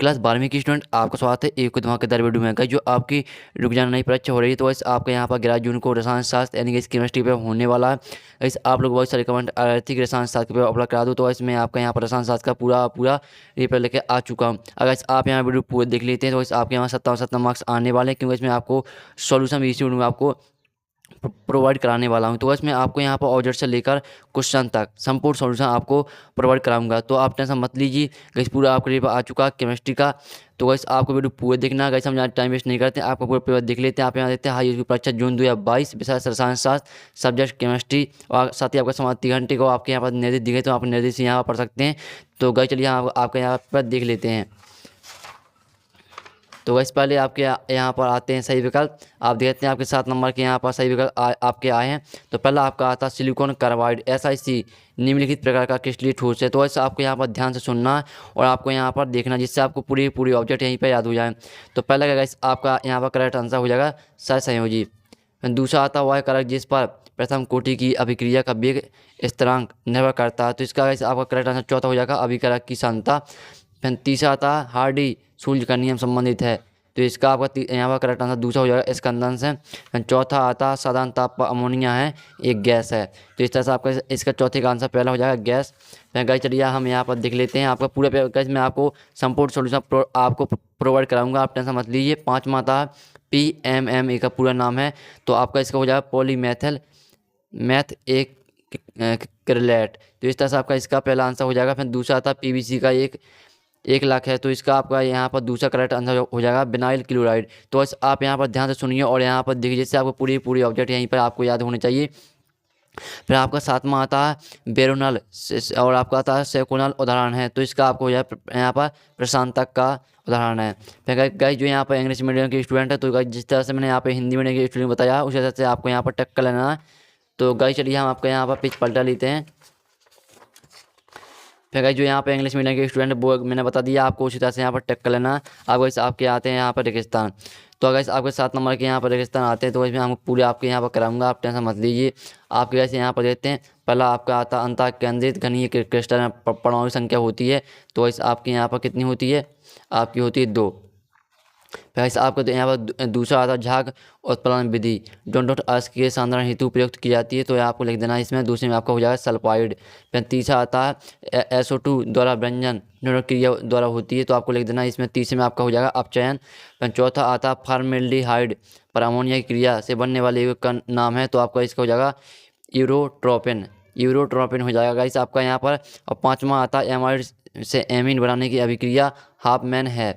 Class 12वीं की student आपका स्वागत है एक धमाकेदार वीडियो में। गाइस जो आपकी रुक जाना नई परीक्षा हो रही है तो वैसे आपका यहाँ पर 11 जून को रसायन शास्त्र यानी कि इस केमिस्ट्री पे होने वाला है। वैसे आप लोग बहुत सारे कमेंट आ रहे थे कि रसायन शास्त्र के पेपर अपलोड करा दो, तो वैसे मैं आपका यहाँ पर रसायन शास्त्र का पूरा पूरा पेपर लेके आ चुका हूँ। अगर आप यहाँ वीडियो पूरे देख लेते हैं तो वैसे आपके यहाँ 57 मार्क्स आने वाले हैं, क्योंकि इसमें आपको सोल्यूशन भी इसी वीडियो में आपको प्रोवाइड कराने वाला हूं। तो बस मैं आपको यहाँ पर ऑब्जेक्ट से लेकर क्वेश्चन तक संपूर्ण सॉल्यूशन आपको प्रोवाइड कराऊंगा, तो आप टेंशन मत लीजिए। गैस पूरा आपके लिए आ चुका केमिस्ट्री का, तो गैस आपको वीडियो पूरे देखना। गैस हम टाइम वेस्ट नहीं करते, आपको पूरा पेपर देख लेते हैं। आप यहाँ देखते हैं हाई परीक्षा जून 2022, विषय रसायन शास्त्र, सब्जेक्ट केमिस्ट्री, और साथ ही आपका समाज 3 घंटे को आपके यहाँ पर निर्देश दिए गए, तो आप निर्देश यहाँ पर पढ़ सकते हैं। तो गैस चलिए आपका यहाँ पर देख लेते हैं। तो वैसे पहले आपके यहाँ पर आते हैं सही विकल्प। आप देखते हैं आपके 7 नंबर के यहाँ पर सही विकल्प आपके आए हैं। तो पहला आपका आता है सिलिकॉन कार्बाइड SiC निम्नलिखित प्रकार का क्रिस्टलीय ठोस है। तो वैसे आपको यहाँ पर ध्यान से सुनना है और आपको यहाँ पर देखना, जिससे आपको पूरी ऑब्जेक्ट यहीं पर याद हो जाए। तो पहला क्या गाइस आपका यहाँ पर करेक्ट आंसर हो जाएगा सहसंयोजी। दूसरा आता है वह कारक जिस पर प्रथम कोटि की अभिक्रिया का वेग स्थिरांक निर्भर करता है। तो इसका गाइस आपका करेक्ट आंसर चौथा हो जाएगा अभिकारक की सांद्रता। फिर तीसरा आता है हार्डी सूर्य का नियम संबंधित है, तो इसका आपका यहाँ पर करेक्ट आंसर दूसरा हो जाएगा स्कंदन से। फिर चौथा आता है साधारण ताप पर अमोनिया है एक गैस है, तो इस तरह से आपका इसका चौथे का आंसर पहला हो जाएगा गैस। फिर गाइस चलिए हम यहाँ पर देख लेते हैं आपका पूरा गाइस मैं आपको संपूर्ण सोल्यूशन आपको प्रोवाइड कराऊंगा, आप टेंशन मत लीजिए। पाँचवा आता है PMMA का पूरा नाम है, तो आपका इसका हो जाएगा पॉलीमेथल मैथ एक क्रिलेट, तो इस तरह से आपका इसका पहला आंसर हो जाएगा। फिर दूसरा आता PVC का 1 लाख है, तो इसका आपका यहाँ पर दूसरा करेक्ट आंसर हो जाएगा विनाइल क्लोराइड। तो बस आप यहाँ पर ध्यान से सुनिए और यहाँ पर देखिए, जिससे आपको पूरी ऑब्जेक्ट यहीं पर आपको याद होने चाहिए। फिर आपका 7वां आता है बेरोनल और आपका आता है सेकोनल उदाहरण है, तो इसका आपको यहाँ पर प्रशांतक का उदाहरण है। फिर गाइस जो यहाँ पर इंग्लिश मीडियम के स्टूडेंट है, तो गाइस जिस तरह से मैंने यहाँ पे हिंदी मीडियम के स्टूडेंट बताया उसी तरह से आपको यहाँ पर टक्कर लेना है। तो गाइस चलिए हम आपका यहाँ पर पेज पलटा लेते हैं। फिर गाइस जो यहाँ पे इंग्लिश मीडियम के स्टूडेंट वो मैंने बता दिया, आपको उसी तरह से यहाँ पर टक्कर लेना। अब गाइस आपके आते हैं यहाँ पर रेगिस्तान, तो गाइस आपके 7 नंबर के यहाँ पर रेगिस्तान आते हैं, तो इसमें हम पूरे आपके यहाँ पर कराऊंगा, आप टेंशन मत लीजिए। आपके गाइस यहाँ पर देखते हैं पहला आपका आता अंतः केंद्रित घनीय क्रिस्टल में परमाणु संख्या होती है, तो गाइस आपके यहाँ पर कितनी होती है, आपकी होती है 2। फिर आपको यहाँ पर दूसरा आता झाग उत्पादन विधि डॉट अर्स के साधारण हेतु प्रयुक्त की जाती है, तो आपको लिख देना इसमें। दूसरे में आपका हो जाएगा सल्फाइड। फिर तीसरा आता है SO2 द्वारा व्यंजन क्रिया द्वारा होती है, तो आपको लिख देना इसमें। तीसरे में आपका हो जाएगा अपचयन। फिर चौथा आता है फॉर्मेल्डिहाइड पर अमोनिया की क्रिया से बनने वाले युग का नाम है, तो आपका इसका हो जाएगा यूरोट्रोपिन हो जाएगा इस आपका यहाँ पर। और पाँचवा आता है एमाइड से एमीन बनाने की अभिक्रिया हाफमैन है।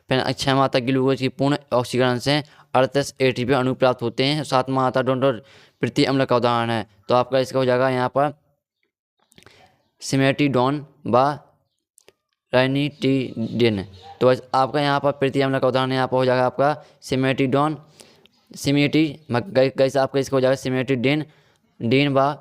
फिर 6वां आता ग्लूकोज की पूर्ण ऑक्सीकरण से 38 ATP अणु प्राप्त होते हैं। 7वां आता डोंडर प्रति अम्ल का उदाहरण है, तो आपका इसका हो जाएगा यहाँ पर सिमेटिडोन व राइनिटिडिन। तो बस आपका यहाँ पर प्रति अम्ल का उदाहरण यहाँ पर हो जाएगा आपका सिमेटिडोन गैस आपका इसका हो जाएगा सिमेटिडिन डीन व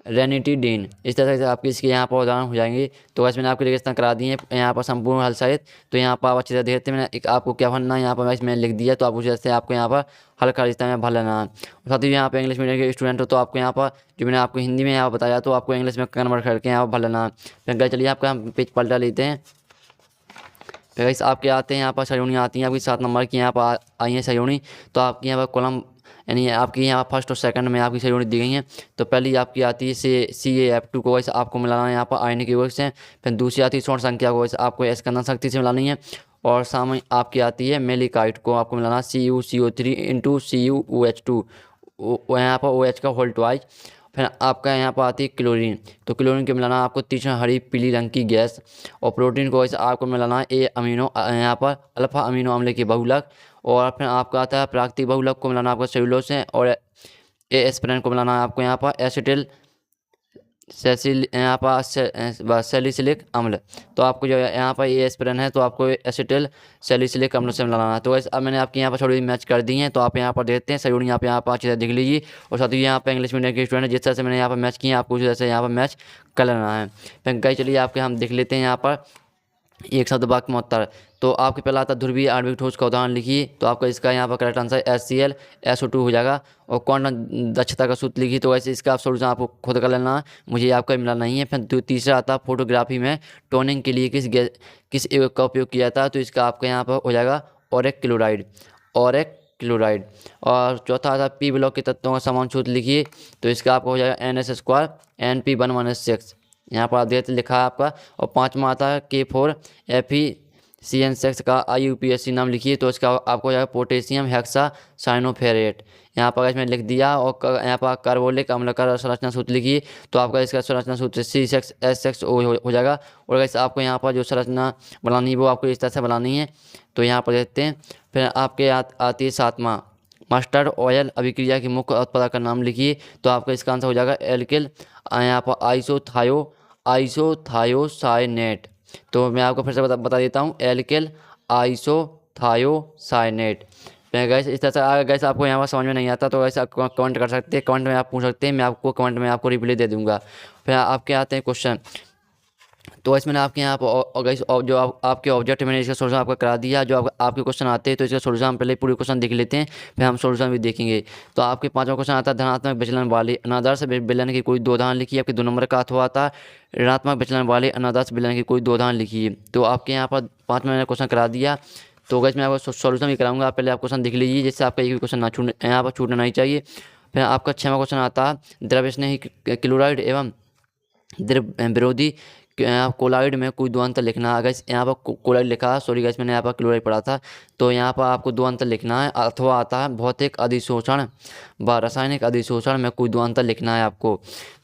रेनिटिडीन। इस तरह से आपके इसके यहाँ पर उदाहरण हो जाएंगे। तो वैसे मैंने आपको रेगिस्तान करा दिए हैं यहाँ पर संपूर्ण हल सहित, तो यहाँ पर आप अच्छी तरह देखते हैं। मैंने आपको क्या भरना है यहाँ पर मैंने लिख दिया, तो आप उसी तरह से आपको यहाँ पर हल का रिश्ता में भर लेना है। साथ ही यहाँ पर इंग्लिश मीडियम के स्टूडेंट हो, तो आपको यहाँ पर जो मैंने आपको हिंदी में यहाँ बताया, तो आपको इंग्लिश में कन्वर्ट करके यहाँ पर भर लेना है। फिर चलिए आपका हम पेज पलटा लेते हैं। फिर आपके आते हैं यहाँ पर सयोनी आती हैं, आपकी 7 नंबर की यहाँ पर आई हैं सयोनी, तो आपकी यहाँ पर कॉलम यानी आपकी यहाँ फर्स्ट और सेकंड में आपकी सही दी गई हैं। तो पहली आपकी आती है CaF2 को वैसे आपको मिलाना है यहाँ पर आयन की वजह से। फिर दूसरी आती है स्वर्ण संख्या को वैसे आपको स्कंदन शक्ति से मिलानी है। और सामने आपकी आती है मेलिकाइट को आपको मिलाना CuCO3 इंटू CuOH2 यहाँ पर OH का होल ट्वाइस। फिर आपका यहाँ पर आती है क्लोरीन, तो क्लोरीन को मिलाना आपको तीक्ष्ण हरी पीली रंग की गैस। और प्रोटीन को वैसे आपको मिलाना है यहाँ पर अल्फा अमीनो अम्ल के बहुलक। और फिर आपका आता है प्राकृतिक बहुलक को मिलाना आपको सेलुलोज है। और एस्पिरिन को मिलाना है आपको यहाँ पर एसिटिल यहाँ पर सैलिसिलिक अम्ल, तो आपको जो यहाँ पर एस्पिरिन है, तो आपको एसिटिल सैलिसिलिक अम्ल से मिलाना है। तो वैसे अब मैंने आपकी यहाँ पर थोड़ी मैच कर दी हैं, तो आप यहाँ पर देखते हैं सही यहाँ पर अच्छी तरह देख लीजिए। और साथ ही यहाँ पर इंग्लिश मीडियम के स्टूडेंट जिस तरह से मैंने यहाँ पर मैच किए, आपको उसी तरह से यहाँ पर मैच कर लेना है। फिर गई चलिए आपके हम देख लेते हैं यहाँ पर एक शब्द वाक्य में उत्तर। तो आपके पहला आता ध्रुवीय आणविक ठोस का उदाहरण लिखिए, तो आपका इसका यहाँ पर करेक्ट आंसर HCl SO2 हो जाएगा। और क्वांटम दक्षता का सूत्र लिखिए, तो वैसे इसका आप सोल्यूशन आपको खुद कर लेना है, मुझे आपका मिला नहीं है। फिर तीसरा आता फोटोग्राफी में टोनिंग के लिए किस का उपयोग किया जाता है, तो इसका आपका यहाँ पर हो जाएगा ऑरेक क्लोराइड, ऑरेक क्लोराइड। और चौथा आता पी ब्लॉक के तत्वों का समान सूत्र लिखिए, तो इसका आपका हो जाएगा NS² Np1 यहाँ पर आप देखते लिखा है आपका। और पाँचवा आता है K4FeCN6 का IUPAC नाम लिखिए, तो इसका आपको हो जाएगा पोटेशियम हेक्सा साइनोफेरेट। यहाँ पर इसमें लिख दिया। और यहाँ पर कार्बोलिक अम्ल का संरचना सूत्र लिखिए, तो आपका इसका संरचना सूत्र C6H6O हो जाएगा। और वैसे आपको यहाँ पर जो संरचना बनानी है वो आपको इस तरह से बनानी है, तो यहाँ पर देखते हैं। फिर आपके आती है सातवां मस्टर्ड ऑयल अभिक्रिया की मुख्य उत्पादक का नाम लिखिए, तो आपका इसका आंसर हो जाएगा एल्किल यहाँ पर आइसोथायोसाइनेट। तो मैं आपको फिर से बता देता हूँ, एल्किल आइसोथायोसाइनेट। गैस इस तरह से अगर गैस आपको यहाँ पर समझ में नहीं आता तो गैस आप कमेंट कर सकते हैं, कमेंट में आप पूछ सकते हैं, मैं आपको कमेंट में आपको रिप्लाई दे दूँगा। फिर आपके आते हैं क्वेश्चन, तो इसमें आपके यहाँ पर गैस जो आपके ऑब्जेक्ट मैंने इसका सोल्यूशन आपका करा दिया। जो आपके क्वेश्चन आते हैं तो इसका सोल्यूशन हम पहले पूरे क्वेश्चन देख लेते हैं, फिर हम सोल्यूशन भी देखेंगे। तो आपके पांचवा क्वेश्चन आता है धनात्मक विचलन वाले अनादर्श विलयन की कोई दो उदाहरण लिखिए। आपके 2 नंबर का अथवा आता है ऋणात्मक विचलन वाले अनादर्श विलयन की कोई दो उदाहरण लिखिए। तो आपके यहाँ पर 5 मैंने क्वेश्चन करा दिया, तो गैस मैं आपको सोल्यूशन भी कराऊंगा। पहले आप क्वेश्चन देख लीजिए, जिससे आपका एक भी क्वेश्चन ना छूट यहाँ पर छूटना नहीं चाहिए। फिर आपका 6वां क्वेश्चन आता है द्रव्य स्नेही क्लोराइड एवं द्रव्य विरोधी कोलाइड में कोई दो अंतर लिखना है। अगर यहाँ पर कोलाइड लिखा है, सॉरी गैस मैंने यहाँ पर क्लोराइड पढ़ा था, तो यहाँ पर आपको दो अंतर लिखना है। अथवा आता है भौतिक अधिशोषण व रासायनिक अधिशोषण में कोई दो अंतर लिखना है आपको।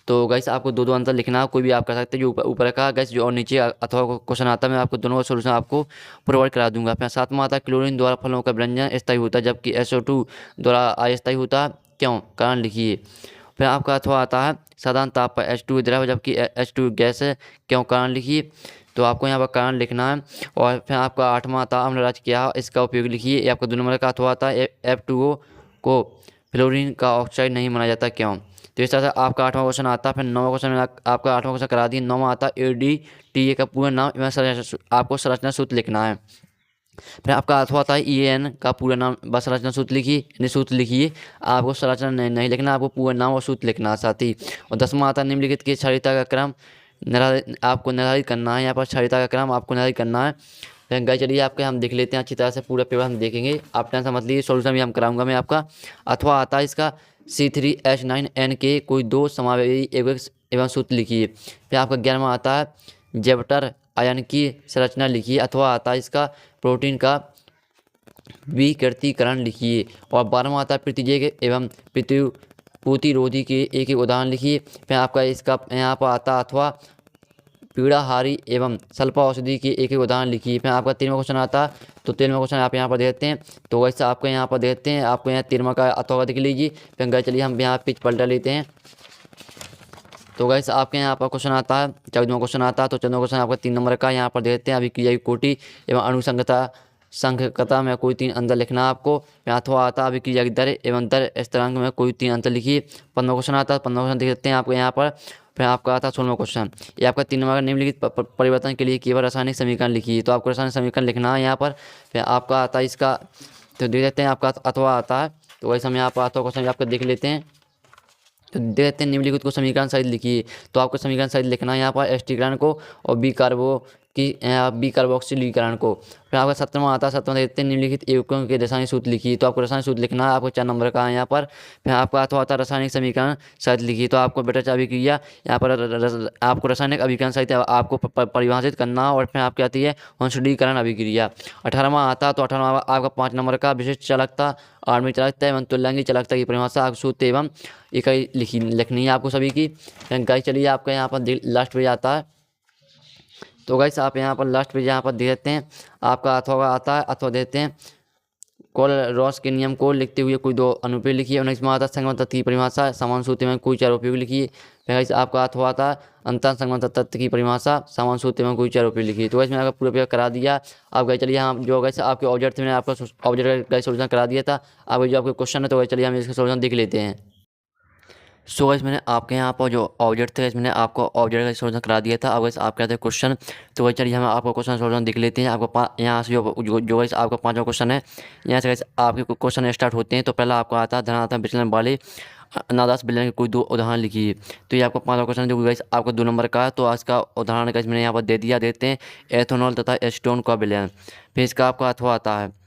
तो गैस आपको दो अंतर लिखना है, कोई भी आप कर सकते हैं। जो ऊपर का गैस जो और नीचे अथवा क्वेश्चन आता है, मैं आपको दोनों का सोल्यूशन आपको प्रोवाइड करा दूंगा। फिर 7वां आता है क्लोरीन द्वारा फलों का व्यंजन स्थायी होता है जबकि SO2 द्वारा अस्थायी होता है, क्यों? कारण लिखिए। फिर आपका अथवा आता है साधारण ताप पर H2 द्रव जबकि H2 गैस है, क्यों? कारण लिखिए। तो आपको यहाँ पर कारण लिखना है। और फिर आपका 8वां आता है अम्लरज क्या है, इसका उपयोग लिखिए। ये आपका 2 नंबर का अथवा आता है F2O को फ्लोरीन का ऑक्साइड नहीं माना जाता, क्यों? तो इस तरह से आपका 8वां क्वेश्चन आता है। फिर 9वां क्वेश्चन में आपका 8वां क्वेश्चन करा दिए। 9वां आता है ADTA का पूरा नाम आपको संरचना सूत्र लिखना है। फिर आपका अथवा आता है EAN का पूरा नाम बस संरचना सूत्र लिखिए, सूत्र लिखिए। आपको संरचना नहीं लिखना, आपको पूरा नाम और सूत्र लिखना है साथ ही। और 10वां आता है निम्नलिखित की क्षारीयता का क्रम आपको निर्धारित करना है। यहाँ पर क्षारीयता का क्रम आपको निर्धारित करना है। फिर गए चलिए आपके हम देख लेते हैं अच्छी तरह से, पूरा पेपर हम देखेंगे, आप टेंशन मत लीजिए, सोल्यूशन भी हम कराऊंगा मैं आपका। अथवा आता है इसका C3H9N के कोई दो समावेशी एवं सूत्र लिखिए। फिर आपका 11वां आता है जेवटर आयन की संरचना लिखिए। अथवा आता है इसका प्रोटीन का विकृतीकरण लिखिए। और 12वां आता है प्रतिजैव एवं प्रतिरोधी के एक उदाहरण लिखिए। फिर आपका इसका यहाँ पर आता अथवा पीड़ाहारी एवं सल्फा औषधि के एक उदाहरण लिखिए। फिर आपका 13वां क्वेश्चन आता, तो 13वां क्वेश्चन आप यहाँ पर देखते हैं। तो वैसे आपको यहाँ पर देखते हैं, आपको यहाँ 13वां का अथवा देख लीजिए। फिर गए चलिए हम यहाँ पेज पलटा लेते हैं। तो गैस आपके यहाँ पर क्वेश्चन आता है 14वां क्वेश्चन आता है। तो 14वां क्वेश्चन आपका 3 नंबर का यहाँ पर देखते हैं। अभिक्रिया की कोटि एवं संघकता में कोई 3 अंतर लिखना है आपको। अथवा आता है अभिक्रिया की दर एवं दर स्थिरांक में कोई 3 अंतर लिखिए। 15वां क्वेश्चन आता है, 15वां क्वेश्चन देख सकते हैं आपको यहाँ पर। फिर आपका आता है 16वां क्वेश्चन, ये आपका 3 नंबर का निम्नलिखित परिवर्तन के लिए केवल रासायनिक समीकरण लिखिए। तो आपको रासायनिक समीकरण लिखना है यहाँ पर। फिर आपका आता है इसका, तो देख लेते हैं आपका अथवा आता है। तो वैसे हम यहाँ पर अथवा क्वेश्चन आपका देख लेते हैं। तो देखते हैं निम्नलिखित को समीकरण सहित लिखिए। तो आपको समीकरण सहित लिखना है यहाँ पर एस्टीकरण को और बी कार्बोक्सिलीकरण को। फिर आपका 17वां आता है, 17वां देखते हैं निम्नलिखित यौगिकों के रासायनिक सूत्र लिखिए। तो आपको रासायनिक सूत्र लिखना है, आपको 4 नंबर का है यहाँ पर। फिर आपका अथवा आता है रासायनिक समीकरण सहित लिखिए। तो आपको बेटा अभिक्रिया यहाँ पर आपको रासायनिक अभिकरण सहित आपको परिभाषित करना। और फिर आपकी आती है वंशुडीकरण अभिक्रिया। 18वां आता है, तो 18वां आपका 5 नंबर का विशिष्ट चालकता आणविक चालकता एवं तुल्यांगी चालकता की परिभाषा आप सूत्र एवं इकाई लिखनी है आपको सभी की। गाइस चलिए आपका यहाँ पर लास्ट पेज आता है। तो गाइस आप यहाँ पर लास्ट पेज यहाँ पर दे देते हैं, आपका अथवा आता है। अथवा देते हैं कोल रॉस के नियम को लिखते हुए कोई 2 अनुप्रयोग लिखिए। 19वां आता है संगम तत्व की परिभाषा समान सूत्र में कोई 4 उपयोग लिखिए। फिर गाइस आपका अथवा आता है अंतर संगम तत्व की परिभाषा समान सूत्र में कोई 4 उपयोग लिखिए। तो गाइस मैंने आपका पूरा पेपर करा दिया। आप गए चलिए हम जो गाइस आपके ऑब्जेक्ट मैंने आपका ऑब्जेक्ट का सोल्यूशन करा दिया था। अब जो आपके क्वेश्चन है, तो चलिए हम इसका सोल्यूशन देख लेते हैं। सो गाइस मैंने आपके यहाँ पर जो ऑब्जेक्ट थे मैंने आपको ऑब्जेक्ट का सॉल्यूशन करा दिया था। अब गाइस आप कहते हैं क्वेश्चन, तो वही चलिए हम आपको क्वेश्चन सॉल्यूशन देख लेते हैं। आपको यहाँ से जो गाइस आपका 5वां क्वेश्चन है, यहाँ से गाइस आपके क्वेश्चन स्टार्ट होते हैं। तो पहला आपको आता है धनात्मक विचलन वाले अनादास विलयन के कोई 2 उदाहरण लिखिए। तो ये आपका 5वां क्वेश्चन जो गाइस आपको 2 नंबर का है। तो आज का उदाहरण गाइस मैंने यहाँ पर दे दिया, देते हैं एथेनॉल तथा एसीटोन का विलयन। फिर इसका आपका अथवा आता है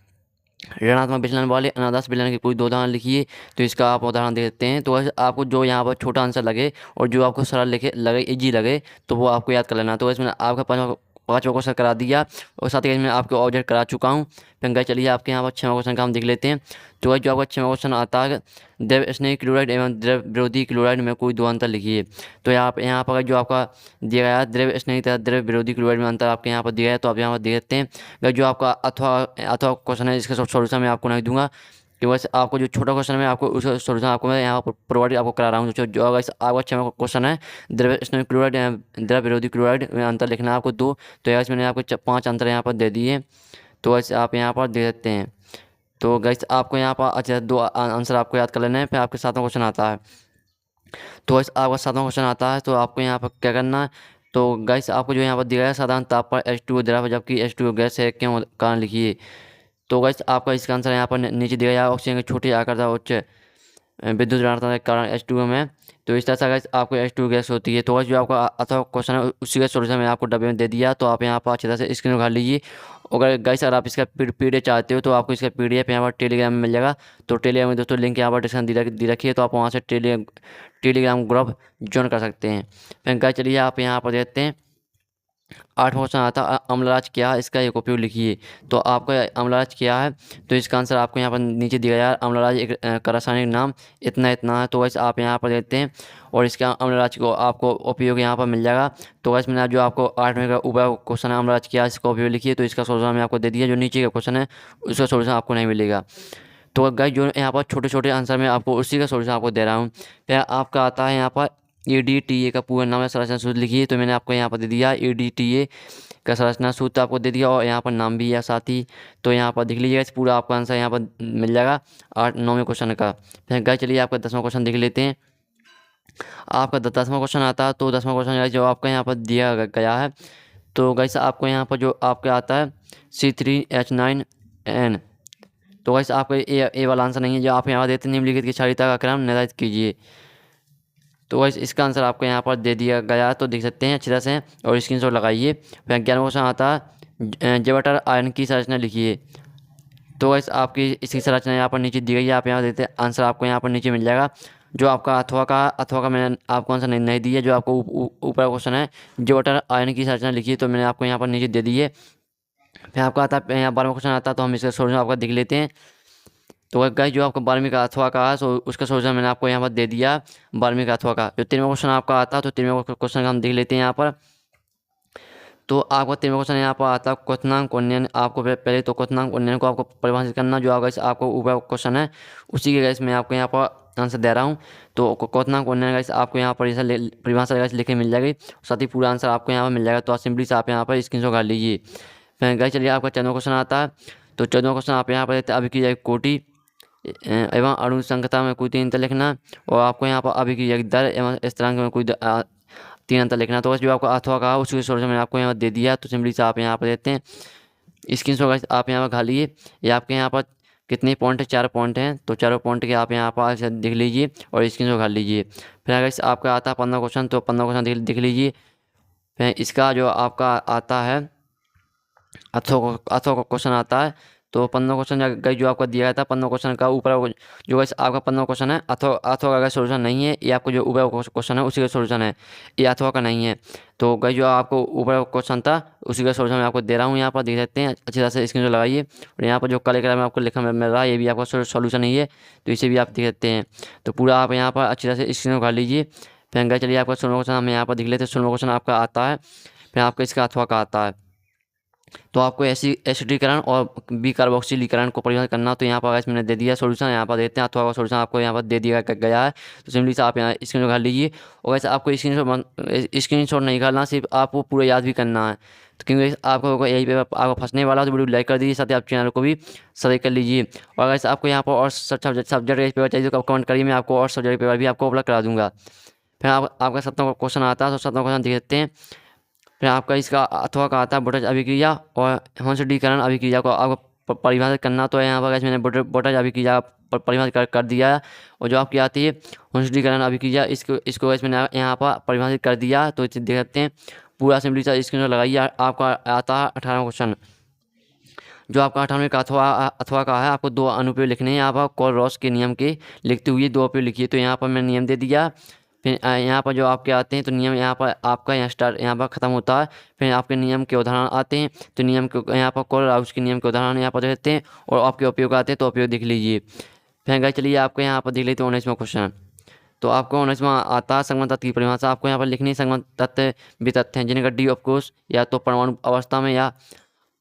ऋणात्मक विचलन वाले अनादास विलयन के कोई 2 उदाहरण लिखिए। तो इसका आप उदाहरण देते हैं। तो वैसे आपको जो यहाँ पर छोटा आंसर लगे और जो आपको सरल लिखे लगे, इजी लगे, तो वो आपको याद कर लेना। तो इसमें आपका 5वां क्वेश्चन करा दिया और साथ ही मैं आपके ऑब्जेक्ट करा चुका हूँ। फिर गाइस चलिए आपके यहाँ पर 6वां क्वेश्चन का हम देख लेते हैं। तो गाइस जो आपका 6वां क्वेश्चन आता है द्रव स्नेही क्लोराइड एवं द्रव विरोधी क्लोराइड में कोई 2 अंतर लिखिए। तो यहाँ पर जो आपका दिया गया है द्रव स्नेही तथा द्रव विरोधी क्लोराइड में अंतर आपके यहाँ पर दिया है। तो आप यहाँ पर देख सकते हैं। गाइस जो आपका अथवा क्वेश्चन है, इसका सॉल्यूशन मैं आपको नहीं दूंगा, कि वैसे आपको जो छोटा क्वेश्चन है आपको उसका सॉल्यूशन आपको मैं यहाँ पर प्रोवाइड आपको करा रहा हूँ। जो अगर आपका 6वां क्वेश्चन है द्रव स्नेही क्लोराइड द्रव विरोधी क्लोराइड में अंतर लिखना है आपको 2। तो यार मैंने आपको 5 अंतर यहाँ पर दे दिए। तो वैसे आप यहाँ पर दे सकते हैं। तो गाइस आपको यहाँ पर अच्छा 2 आंसर आपको याद कर लेना है। फिर आपके 7वां क्वेश्चन आता है। तो गाइस आपका 7वां क्वेश्चन आता है। तो आपको यहाँ पर क्या करना है, तो गाइस आपको जो यहाँ पर दिया गया है साधारण ताप पर H2O द्रव जबकि H2O गैस है, क्यों कारण लिखिए। तो गाइस आपका इसका आंसर यहाँ पर नीचे दिया गया है। ऑक्सीजन की छोटी आकार का उच्च विद्युत ऋणात्मकता के कारण H2O में, तो इस तरह से गाइस आपको H2O गैस होती है। तो गाइस जो आपका अथवा क्वेश्चन है उसी का सॉल्यूशन मैं आपको डब्बे में दे दिया। तो आप यहाँ पर अच्छी तरह से स्क्रीन उठा लीजिए। अगर गाइस अगर आप इसका PDF चाहते हो तो आपको इसका PDF यहाँ पर टेलीग्राम में मिल जाएगा। तो टेलीग्राम में दोस्तों लिंक यहाँ पर डिस्क्रिप्शन दी रखी है। तो आप वहाँ से टेलीग्राम ग्रुप ज्वाइन कर सकते हैं। फिर गाइस चलिए आप यहाँ पर देखते हैं 8वां क्वेश्चन आता है अम्लराज क्या है, इसका एक उपयोग लिखिए। तो आपका अम्लराज क्या है, तो इसका आंसर आपको यहाँ पर नीचे दिया गया है। अम्लराज एक का रासायनिक नाम इतना है। तो वैसे आप यहाँ पर देखते हैं और इसका अम्लराज को आपको उपयोग यहाँ पर मिल जाएगा। तो वैसे मैंने जो आपको 8वें का ऊपर क्वेश्चन है अम्लराज क्या है, इसका उपयोग लिखिए। तो इसका सोल्यूशन मैं आपको दे दिया। जो नीचे का क्वेश्चन है उसका सोल्यूशन आपको नहीं मिलेगा। तो गाइस जो यहाँ पर छोटे छोटे आंसर में आपको उसी का सोल्यूशन आपको दे रहा हूँ। फिर आपका आता है यहाँ पर EDTA का पूरा नाम है संरचना सूत्र लिखिए। तो मैंने आपको यहाँ पर दे दिया EDTA का संरचना सूत्र आपको दे दिया और यहाँ पर नाम भी है साथ ही। तो यहाँ पर देख लीजिएगा, इस पूरा आपका आंसर यहाँ पर मिल जाएगा 9वें क्वेश्चन का। फिर गाइस चलिए आपका 10वां क्वेश्चन देख लेते हैं। आपका 10वां क्वेश्चन आता है। तो 10वां क्वेश्चन जो आपका यहाँ पर दिया गया है, तो गाइस आपको यहाँ पर जो आपका आता है C3H9N। तो गाइस आपका ए वाला आंसर नहीं है। जो आप यहाँ देते निम्नलिखित की क्षारीयता का क्रम निर्धारित कीजिए। तो गाइस इसका आंसर आपको यहाँ पर दे दिया गया है। तो देख सकते हैं अच्छी तरह से और स्क्रीनशॉट लगाइए। फिर 11वां क्वेश्चन आता है जवेटर आयन की संरचना लिखिए। तो गाइस आपकी इसकी संरचना यहाँ पर नीचे दी गई है। आप यहाँ देते हैं आंसर आपको यहाँ पर नीचे मिल जाएगा। जो आपका अथवा का मैंने आपको आंसर नहीं दिया। जो आपको ऊपर क्वेश्चन है जवेटर आयन की संरचना लिखिए, तो मैंने आपको यहाँ पर नीचे दे दी है। फिर आपका आता है यहाँ 12वां क्वेश्चन आता है। तो हम इसका सोल्यूशन आपका देख लेते हैं। तो गाइस जो आपका 12वीं का अथवा का है, सो उसका सोल्यूशन मैंने आपको यहाँ पर दे दिया 12वीं का अथवा का। जो 13वां क्वेश्चन आपका आता है, तो 13वां क्वेश्चन का हम देख लेते हैं यहाँ पर। तो आपका 13वां क्वेश्चन यहाँ पर आता है क्वथनांक उन्नयन। आपको पहले तो क्वथनांक उन्नयन को आपको परिभाषित करना। जो गाइस आपको ऊपर क्वेश्चन है उसी के गाइस मैं आपको यहाँ पर आंसर दे रहा हूँ। तो क्वथनांक उन्नयन गाइस आपको यहाँ पर परिभाषा गाइस लिखे मिल जाएगी, साथ ही पूरा आंसर आपको यहाँ पर मिल जाएगा। तो सिंपली से आप यहाँ पर स्क्रीनशॉट कर लीजिए। फिर गाइस चलिए आपका 14वां क्वेश्चन आता है। तो 14वां क्वेश्चन आप यहाँ पर देते हैं अभिक्रिया कोटि एवं अणु संख्या में कोई 3 अंतर लिखना। और आपको यहाँ पर अभिक्रिया दर एवं स्थिरांक में कोई 3 अंतर लिखना। तो जो आपको अथवा कहा उसके सोल्यूशन मैंने आपको यहाँ पर दे दिया। तो सिंपली से आप यहाँ पर देते हैं स्क्रीनशॉट आप यहाँ पर खा लीजिए। ये आपके यहाँ पर कितने पॉइंट है, 4 पॉइंट हैं। तो 4 पॉइंट के आप यहाँ पर देख लीजिए और स्क्रीनशॉट खा लीजिए। फिर अगर आपका आता है 15वां क्वेश्चन, तो 15वां क्वेश्चन देख लीजिए। फिर इसका जो आपका आता है अथवा का क्वेश्चन आता है। तो 15वां क्वेश्चन गाइस जो आपका दिया गया था 15वां क्वेश्चन का ऊपर जो गाइस आपका 15वां क्वेश्चन है अथवा का सोल्यूशन नहीं है। ये आपको जो ऊपर क्वेश्चन है उसी का सोल्यूशन है, ये अथवा का नहीं है। तो गाइस जो आपको ऊपर क्वेश्चन था उसी का सोल्यूशन मैं आपको दे रहा हूँ। यहाँ पर देख सकते हैं अच्छी तरह से स्क्रीन लगाइए। और यहाँ पर जो काले कलर में आपको लिखा मिल रहा है ये भी आपका सोल्यूशन ही है। तो इसे भी आप देख सकते हैं। तो पूरा आप यहाँ पर अच्छी तरह से स्क्रीन उठा लीजिए। फिर गाइस चलिए आपका 16वां क्वेश्चन हम यहाँ पर देख लेते हैं। 16वां क्वेश्चन आपका आता है। फिर आपका इसका अथवा का आता है। तो आपको एसिडीकरण और कार्बोक्सिलीकरण को परिभाषित करना। तो यहाँ पर मैंने दे दिया सोल्यूशन, यहाँ पर देते हैं अथवा का सोल्यूशन आपको यहाँ पर दे दिया गया है। तो सिंपली से आप यहाँ स्क्रीन निकाल लीजिए। और वैसे आपको स्क्रीन शॉट नहीं निकालना, सिर्फ आपको पूरा याद भी करना है। तो क्योंकि आपको यही पे आपको फंसने वाला हो तो वीडियो लाइक कर दीजिए, साथ ही आप चैनल को भी सब्सक्राइब कर लीजिए। और अगर आपको यहाँ पर और सब्जेक्ट पेपर चाहिए तो कमेंट करिए, मैं आपको और सब्जेक्ट पेपर भी आपको उपलब्ध करा दूँगा। फिर आपका 7वां क्वेश्चन आता है, तो 7वां क्वेश्चन देख लेते हैं। फिर आपका इसका अथवा का आता है बोटज अभिक्रिया और हंसडीकरण अभिक्रिया को आपको परिभाषित करना। तो यहाँ पर मैंने बोटज अभिक्रिया परिभाषित कर दिया है। और जो आपकी आती है हंसडीकरण अभिक्रिया, इसको मैंने यहाँ पर परिभाषित कर दिया। तो इसे देख सकते हैं, पूरा असेंबली का स्क्रीनशॉट लगाइए। आपका आता है 18वां क्वेश्चन। जो आपका 18वें का अथवा का है, आपको 2 अनुप्रयोग लिखने हैं। यहाँ पर कोलरॉस के नियम के लिखते हुए 2 उपयोग लिखिए। तो यहाँ पर मैंने नियम दे दिया। फिर यहाँ पर जो आपके आते हैं तो नियम यहाँ पर आपका यहाँ पर ख़त्म होता है। फिर आपके नियम के उदाहरण आते हैं। तो नियम के यहाँ पर कोलरॉस के नियम के उदाहरण यहाँ पर देते हैं और आपके उपयोग आते हैं, तो उपयोग देख लीजिए। फिर गाइस चलिए आपको यहाँ पर देख लेते हैं 19वां क्वेश्चन। तो आपको 19वां आता है संगत तत्व की परिभाषा। आपको यहाँ पर लिखनी है संगत तत्व भी तत्व हैं जिनका डी ऑफ कोर्स या तो परमाणु अवस्था में या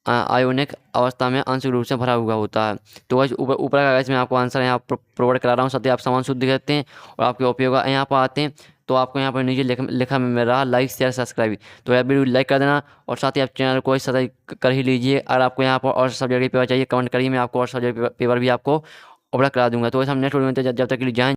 आयोनिक अवस्था में आंशिक रूप से भरा हुआ होता है। तो वैसे ऊपर का गाइस मैं आपको आंसर यहाँ प्रोवाइड करा रहा हूँ, साथ ही आप समान शुद्ध करते हैं और आपके उपयोग यहाँ पर आते हैं। तो आपको यहाँ पर नीचे लिखा मिल रहा लाइक शेयर सब्सक्राइब, तो यार वीडियो लाइक कर देना और साथ ही आप चैनल को सब्सक्राइब कर ही लीजिए। अगर आपको यहाँ पर और सब्जेक्ट पेपर चाहिए कमेंट करिए, मैं आपको और सब्जेक्ट पेपर भी आपको उपलब्ध करा दूँगा। तो वैसे हम नेक्स्ट वीडियो में जब तक के लिए जाएँ।